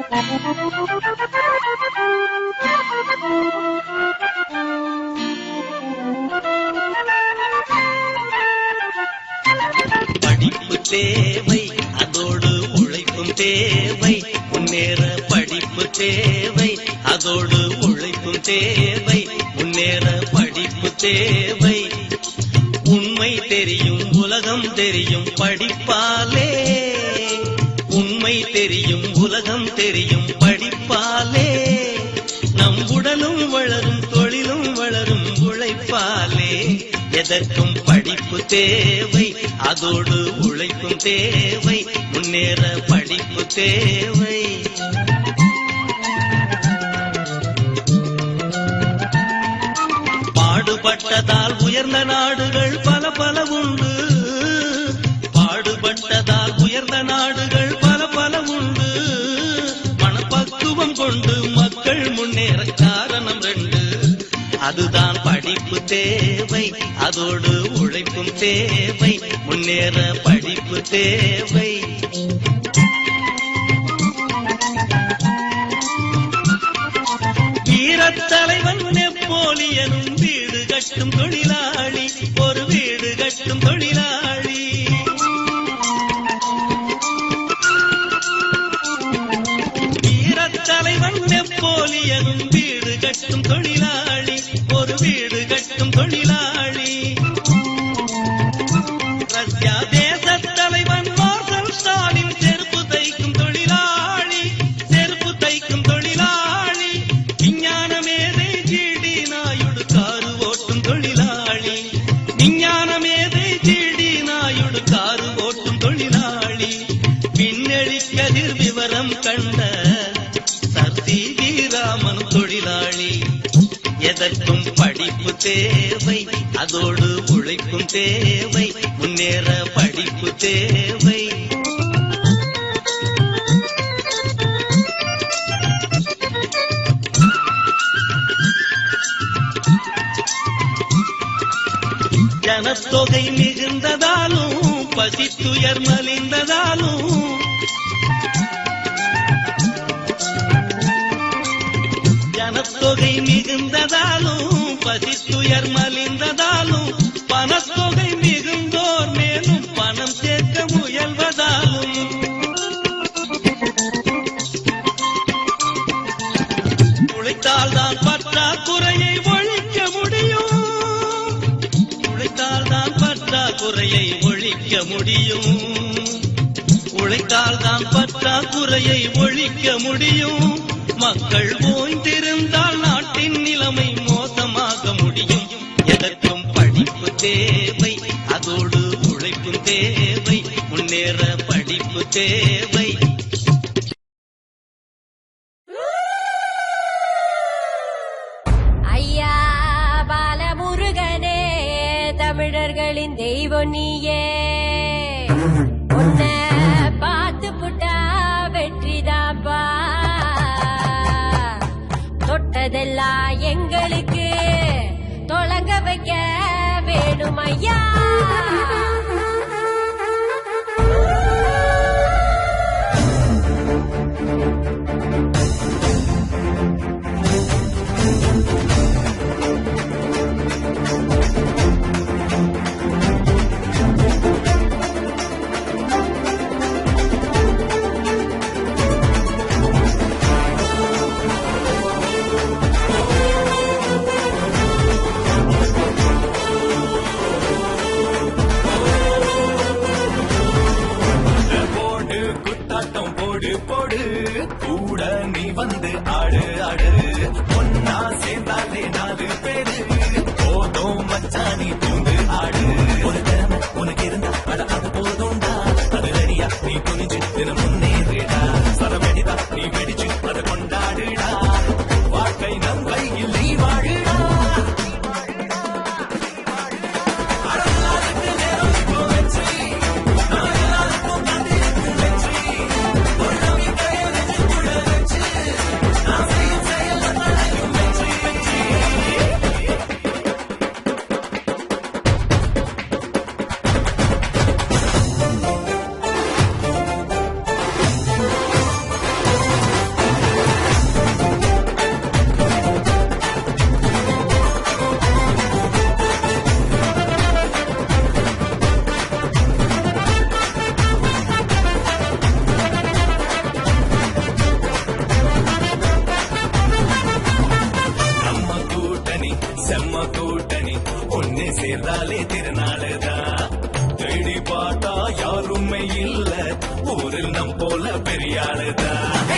படிப்பு தேவை, அதோடு உழைப்பும் தேவை. முன்னேற படிப்பு தேவை, அதோடு உழைப்பும் தேவை. முன்னேற படிப்பு தேவை. உண்மை தெரியும், உலகம் தெரியும் படிப்பாலே. உண்மை தெரியும், உலகம் தெரியும் படிப்பாலே. நம் உடலும் வளரும், தொழிலும் வளரும் உழைப்பாலே. எதற்கும் படிப்பு தேவை, அதோடு உழைப்பும் தேவை. முன்னேற படிப்பு தேவை. பாடுபட்டதால் உயர்ந்த நாடுகள் பல பல உண்டு. பாடுபட்டதால் உயர்ந்த நாடுகள் பல பல உண்டு. மனப்பக்குவம் கொண்டு மக்கள் முன்னேற காரணம் ரெண்டு. அதுதான் படிப்பு தேவை, அதோடு உழைப்பும் தேவை. முன்னேற படிப்பு தேவை. வீரத்தலைவன் நெப்போலியனும் வீடு கட்டும் தொழிலாளி, ஒரு வீடு கட்டும் தொழிலாளி. வீரத்தலைவன் நெப்போலியனும் வீடு கட்டும் தொழிலாளி, ஒரு வீடு கட்டும் தொழிலாளி. ரஷ்யா தேச தலைவன் மார்ஷல் ஸ்டாலின் செருப்பு தைக்கும் தொழிலாளி, செருப்பு தைக்கும் தொழிலாளி. விஞ்ஞான மேதை ஜிடி நாயுடு காரு ஓட்டும் தொழிலாளி. விஞ்ஞான மேதை ஜிடி நாயுடு காரு ஓட்டும் தொழிலாளி. விண்ணெளி கதிர் விவரம் கண்ட சர்.சி. ராமன் தொழிலாளி. எதற்கும் படிப்பு தேவை, அதோடு உழைப்பும் தேவை. முன்னேற படிப்பு தேவை. ஜனத்தொகை மிகுந்ததாலும் பசித்துயர் மலிந்ததாலும் ஜனத்தொகை மிகுந்ததாலும் பசித்துயர் மலிந்ததாலும் பணத்தொகை மிகுந்தோர் மேலும் பணம் சேர்க்க முயல்வதாலும் உழைத்தால்தான் பற்றாக்குறையை ஒழிக்க முடியும். உழைத்தால்தான் பற்றாக்குறையை ஒழிக்க முடியும். உழைத்தால்தான் பற்றாக்குறையை ஒழிக்க முடியும். மக்கள் ஓய்ந்திருந்தால் நாட்டின் நிலைமை மோசமாக முடியும். எதற்கும் படிப்பு தேவை, அதோடு உழைப்பும் தேவை. முன்னேற படிப்பு தேவை. ஐயா பாலமுருகனே, தமிழர்களின் தெய்வம் நீயே. உன்னை பார்த்து புட்டா வெற்றிதாப்பா. தொட்டதெல்லாம் எங்களுக்கு தொடங்க வைக்க வேணும் ஐயா. இல்ல ஊரில் நம் போல பெரியாளுதான்